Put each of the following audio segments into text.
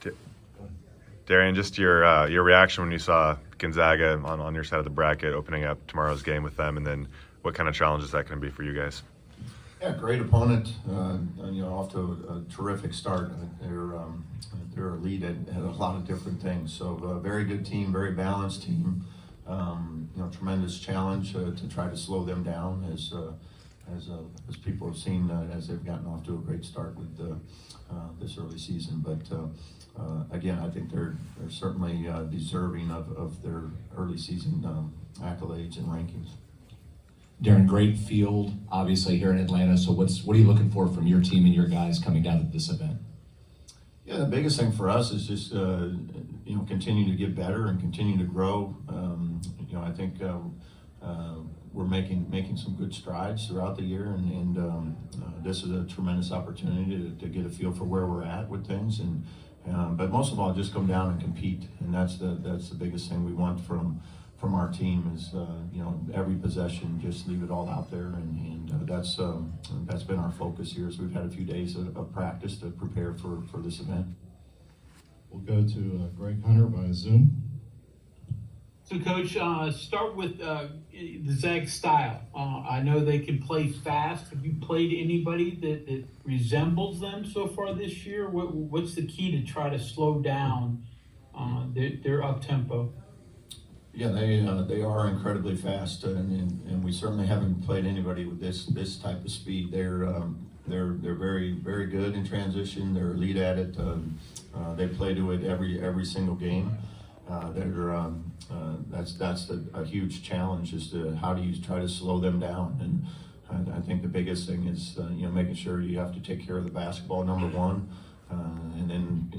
D- Darian, just your reaction when you saw Gonzaga on your side of the bracket opening up tomorrow's game with them, and then what kind of challenge is that going to be for you guys? Yeah, great opponent. Off to a terrific start. They're a lead at a lot of different things. So very good team, very balanced team. Tremendous challenge to try to slow them down as people have seen as they've gotten off to a great start with this early season. But again, I think they're certainly deserving of their early season accolades and rankings. Darren, great field, obviously, here in Atlanta. So what are you looking for from your team and your guys coming down to this event? Yeah, the biggest thing for us is just continue to get better and continue to grow. I think we're making some good strides throughout the year, and this is a tremendous opportunity to get a feel for where we're at with things, but most of all, just come down and compete, and that's the biggest thing we want from our team is every possession, just leave it all out there, and that's been our focus here as we've had a few days of practice to prepare for this event. We'll go to Greg Hunter by Zoom. So, Coach, start with the Zag style. I know they can play fast. Have you played anybody that resembles them so far this year? What's the key to try to slow down their up-tempo? Yeah, they are incredibly fast, and we certainly haven't played anybody with this type of speed. They're very, very good in transition. They're elite at it. They play to it every single game. That's a huge challenge as to how do you try to slow them down. And I think the biggest thing is making sure you have to take care of the basketball, number one, and then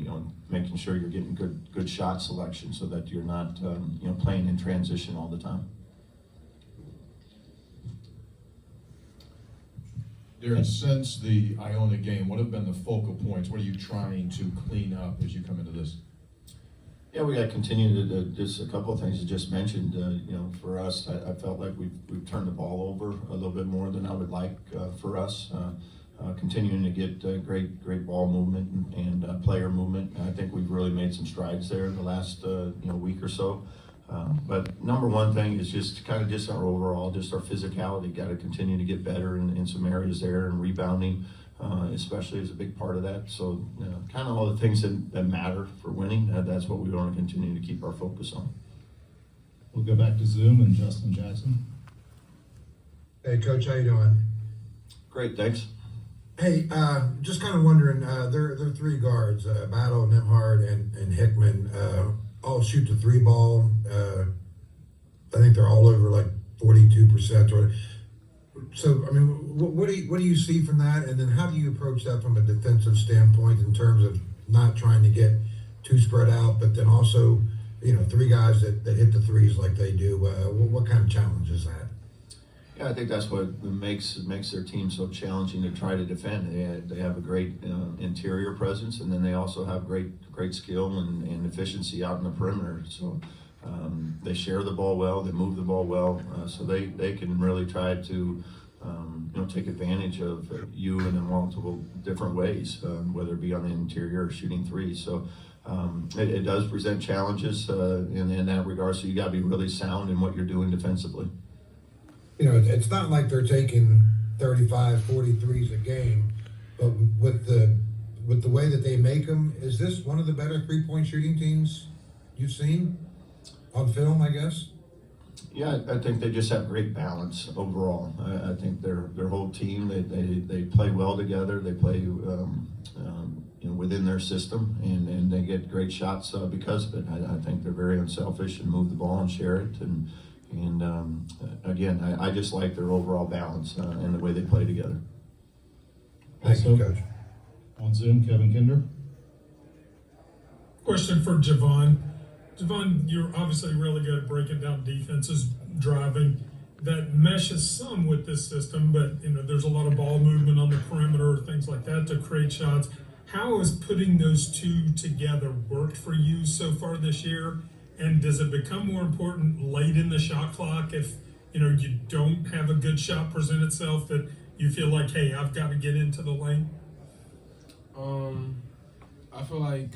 making sure you're getting good shot selection so that you're not playing in transition all the time. Darren, since the Iona game, what have been the focal points? What are you trying to clean up as you come into this? Yeah, we got to continue to just a couple of things you just mentioned. For us, I felt like we've turned the ball over a little bit more than I would like for us. Continuing to get great ball movement and player movement. I think we've really made some strides there in the last week or so. But number one thing is just kind of just our overall, just our physicality. Got to continue to get better in some areas there, and rebounding especially is a big part of that. So kind of all the things that matter for winning, that's what we want to continue to keep our focus on. We'll go back to Zoom and Justin Jackson. Hey, Coach, how you doing? Great, thanks. Hey, just kind of wondering, there are three guards, Battle, Nimhard, and Hickman, all shoot the three ball. I think they're all over like 42%. So, I mean, what do you see from that? And then how do you approach that from a defensive standpoint in terms of not trying to get too spread out, but then also, three guys that hit the threes like they do? What kind of challenge is that? Yeah, I think that's what makes their team so challenging to try to defend. They have a great interior presence, and then they also have great skill and efficiency out in the perimeter. So they share the ball well, they move the ball well, so they can really try to take advantage of you in multiple different ways, whether it be on the interior or shooting threes. So it does present challenges in that regard. So you got to be really sound in what you're doing defensively. It's not like they're taking 35, 43s a game, but with the way that they make them, is this one of the better three-point shooting teams you've seen on film, I guess? Yeah, I think they just have great balance overall. I think their whole team, they play well together. They play within their system, and they get great shots because of it. I think they're very unselfish and move the ball and share it. And again, I just like their overall balance and the way they play together. Thank you, Coach. On Zoom, Kevin Kinder. Question for Javon. Javon, you're obviously really good at breaking down defenses, driving. That meshes some with this system, but there's a lot of ball movement on the perimeter, things like that to create shots. How has putting those two together worked for you so far this year? And does it become more important late in the shot clock if you don't have a good shot present itself, that you feel like, hey, I've got to get into the lane? I feel like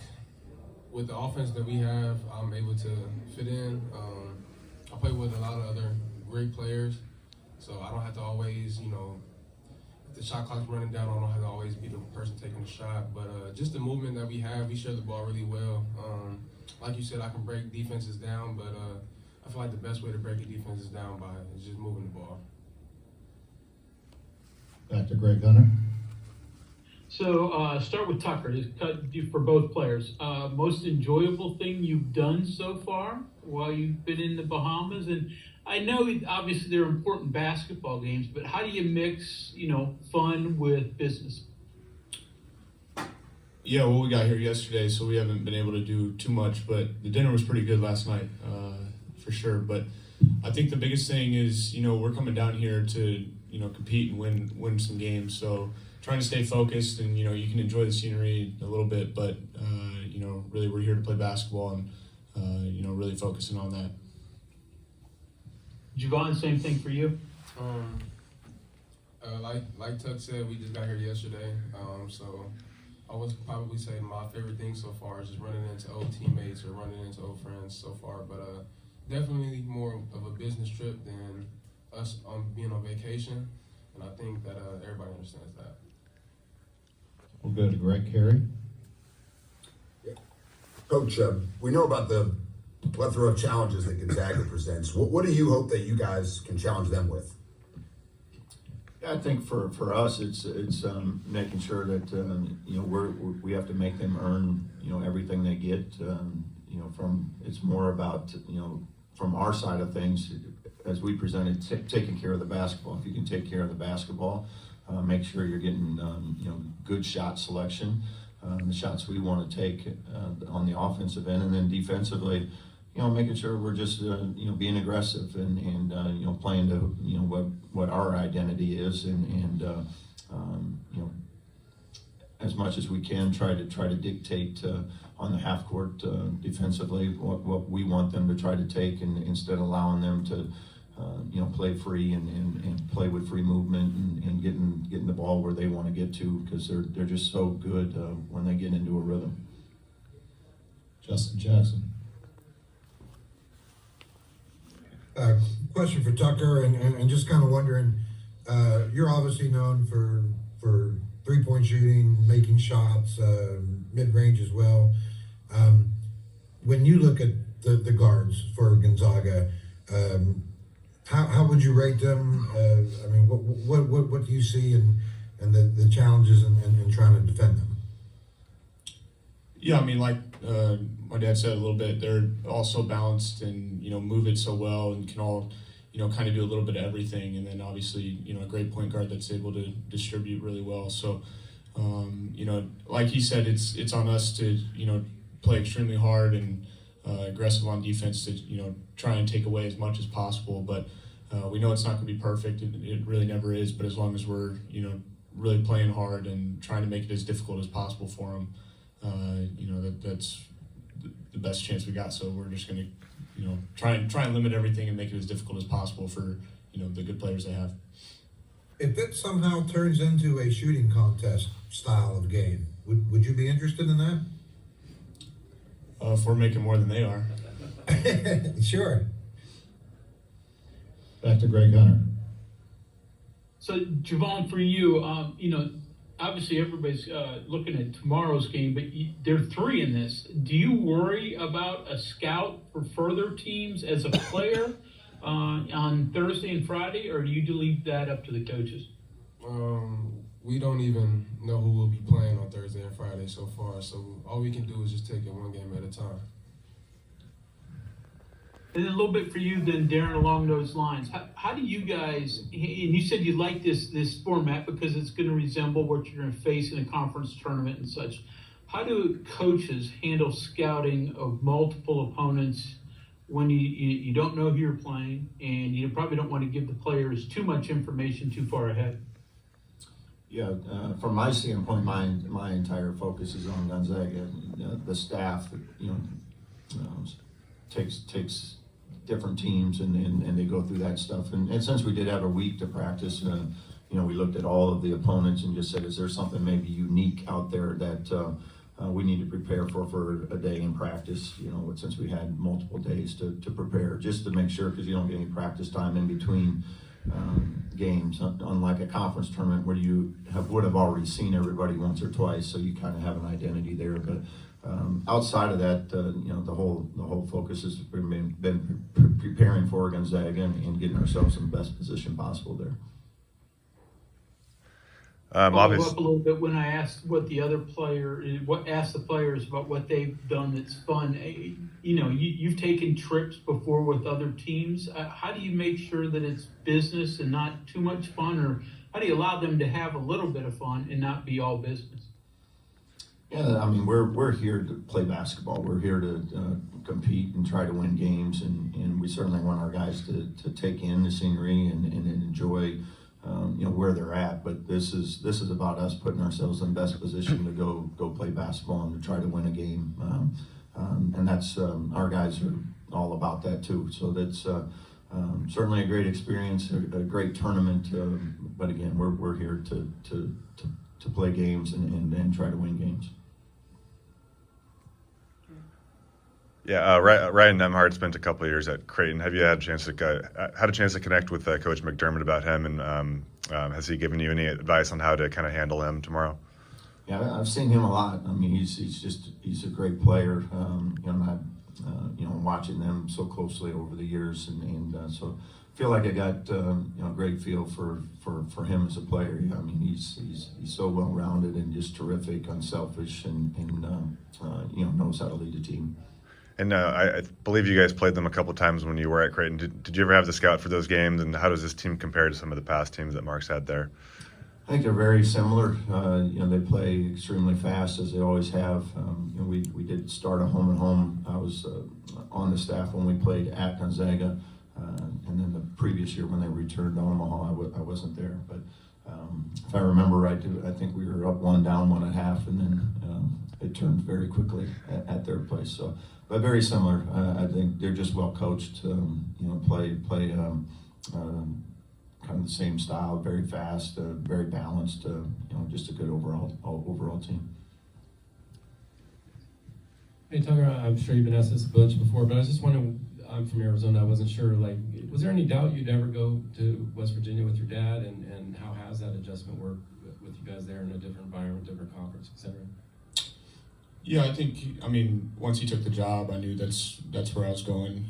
with the offense that we have, I'm able to fit in. I play with a lot of other great players, so I don't have to always, if the shot clock's running down, I don't have to always be the person taking the shot. But just the movement that we have, we share the ball really well. Like you said, I can break defenses down, but I feel like the best way to break a defense is down by is just moving the ball. Back to Greg Gunner. So start with Tucker, for both players. Most enjoyable thing you've done so far while you've been in the Bahamas? And I know obviously they're important basketball games, but how do you mix, fun with business? Yeah, well, we got here yesterday, so we haven't been able to do too much, but the dinner was pretty good last night, for sure. But I think the biggest thing is, we're coming down here to, compete and win some games. So trying to stay focused and, you can enjoy the scenery a little bit, but, really we're here to play basketball and, really focusing on that. Javon, same thing for you? Like Tuck said, we just got here yesterday, so I would probably say my favorite thing so far is just running into old teammates or running into old friends so far, but definitely more of a business trip than us being on vacation, and I think that everybody understands that. We'll go to Greg Carey. Coach, we know about the plethora of challenges that Gonzaga presents. What do you hope that you guys can challenge them with? I think for us, it's making sure that we have to make them earn everything they get. From it's more about from our side of things, as we presented, taking care of the basketball. If you can take care of the basketball, make sure you're getting good shot selection, the shots we want to take on the offensive end, and then defensively, making sure we're just being aggressive and playing to what our identity is, and as much as we can try to dictate on the half court defensively what we want them to try to take, and instead of allowing them to play free and play with free movement and getting the ball where they want to get to, because they're just so good when they get into a rhythm. Justin Jackson. Question for Tucker, and just kind of wondering, you're obviously known for three-point shooting, making shots, mid-range as well. When you look at the guards for Gonzaga, how would you rate them? I mean, what do you see and the challenges in trying to defend them? Yeah, I mean, like my dad said a little bit, they're all so balanced and, move it so well and can all, kind of do a little bit of everything. And then obviously, a great point guard that's able to distribute really well. So, like he said, it's on us to, play extremely hard and aggressive on defense to, try and take away as much as possible. But we know it's not going to be perfect. It really never is. But as long as we're, really playing hard and trying to make it as difficult as possible for them, that's the best chance we got. So we're just going to, try and limit everything and make it as difficult as possible for, the good players they have. If it somehow turns into a shooting contest style of game, would you be interested in that? If we're making more than they are. Sure. Back to Greg Gunner. So Javon, for you, obviously everybody's looking at tomorrow's game, but there are three in this. Do you worry about a scout for further teams as a player on Thursday and Friday, or do you leave that up to the coaches? We don't even know who will be playing on Thursday and Friday so far, so all we can do is just take it one game at a time. And then a little bit for you then, Darren, along those lines. How do you guys, and you said you like this format because it's going to resemble what you're going to face in a conference tournament and such. How do coaches handle scouting of multiple opponents when you don't know who you're playing, and you probably don't want to give the players too much information too far ahead? Yeah, from my standpoint, my entire focus is on Gonzaga. The staff, takes different teams and they go through that stuff. And since we did have a week to practice, we looked at all of the opponents and just said, is there something maybe unique out there that we need to prepare for a day in practice, since we had multiple days to prepare, just to make sure, because you don't get any practice time in between games, unlike a conference tournament where you would have already seen everybody once or twice, so you kind of have an identity there. But outside of that, the whole focus has been preparing for Gonzaga and getting ourselves in the best position possible there. Follow up a little bit when I asked asked the players about what they've done that's fun. You've taken trips before with other teams. How do you make sure that it's business and not too much fun, or how do you allow them to have a little bit of fun and not be all business? Yeah, I mean, we're here to play basketball. We're here to compete and try to win games, and we certainly want our guys to take in the scenery and enjoy where they're at. But this is about us putting ourselves in the best position to go play basketball and to try to win a game. And that's our guys are all about that too. So that's certainly a great experience, a great tournament. But again, we're here to play games and try to win games. Yeah, Ryan Nemhard spent a couple of years at Creighton. Have you had a chance to connect with Coach McDermott about him, and has he given you any advice on how to kind of handle him tomorrow? Yeah, I've seen him a lot. I mean, he's a great player. Watching them so closely over the years, and so I feel like I got a great feel for him as a player. I mean, he's so well rounded and just terrific, unselfish, and knows how to lead a team. And I believe you guys played them a couple of times when you were at Creighton. Did you ever have to scout for those games, and how does this team compare to some of the past teams that Mark's had there? I think they're very similar. They play extremely fast, as they always have. We did start a home and home. I was on the staff when we played at Gonzaga, and then the previous year when they returned to Omaha, I wasn't there. But if I remember right, I think we were up 1 down 1 at half, and then it turned very quickly at their place. So, but very similar. I think they're just well coached. Play kind of the same style, very fast, very balanced. Just a good overall team. Hey Tucker, I'm sure you've been asked this a bunch before, but I was just wondering. I'm from Arizona. I wasn't sure. Was there any doubt you'd ever go to West Virginia with your dad, and how has that adjustment worked with you guys there in a different environment, different conference, etc.? Yeah, I think, once he took the job, I knew that's where I was going.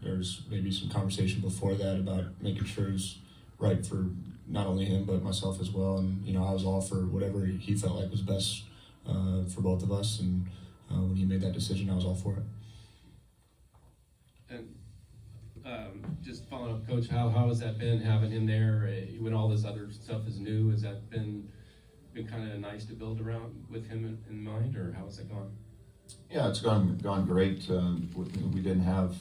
There's maybe some conversation before that about making sure it was right for not only him, but myself as well. And, I was all for whatever he felt like was best for both of us. And when he made that decision, I was all for it. And just following up, Coach, how has that been having him there when all this other stuff is new? Has that been kind of nice to build around with him in mind, or how has it gone? Yeah, it's gone great. We didn't have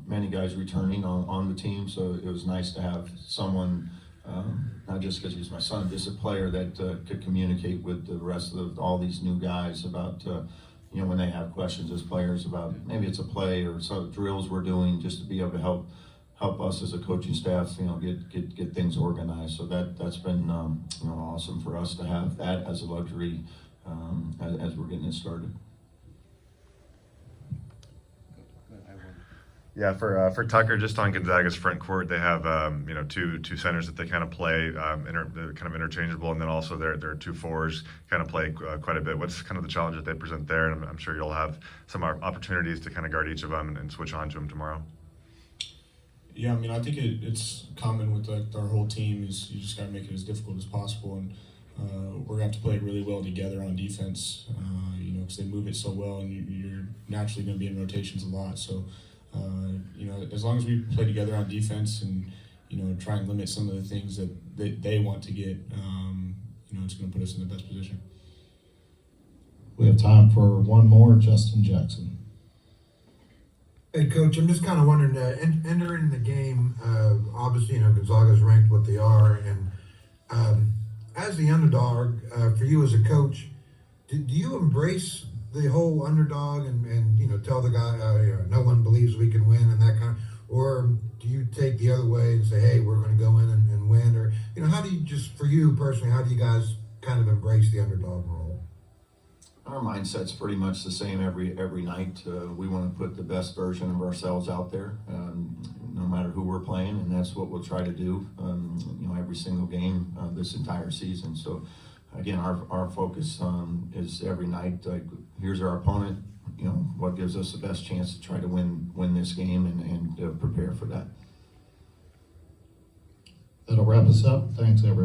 many guys returning on the team, so it was nice to have someone, not just because he's my son, just a player that could communicate with the rest of all these new guys about when they have questions as players about maybe it's a play or some drills we're doing, just to be able to help us as a coaching staff, get things organized. So that's been awesome for us to have that as a luxury as we're getting it started. Yeah, for Tucker, just on Gonzaga's front court, they have two centers that they kind of play, they're kind of interchangeable, and then also their 2 forwards kind of play quite a bit. What's kind of the challenge that they present there? And I'm sure you'll have some opportunities to kind of guard each of them and switch on to them tomorrow. Yeah, I think it's common with our whole team is you just got to make it as difficult as possible, and we're going to have to play really well together on defense, because they move it so well, and you're naturally going to be in rotations a lot. So, as long as we play together on defense and try and limit some of the things that they want to get, it's going to put us in the best position. We have time for one more, Justin Jackson. Hey, Coach, I'm just kind of wondering, entering the game, obviously, Gonzaga's ranked what they are, and as the underdog, for you as a coach, do you embrace the whole underdog and tell the guy, no one believes we can win and that kind of, or do you take the other way and say, hey, we're going to go in and win, or, how do you, just for you personally, how do you guys kind of embrace the underdog role? Our mindset's pretty much the same every night. We want to put the best version of ourselves out there, no matter who we're playing, and that's what we'll try to do. Every single game this entire season. So, again, our focus is every night. Like, here's our opponent. What gives us the best chance to try to win this game and prepare for that. That'll wrap us up. Thanks, everyone.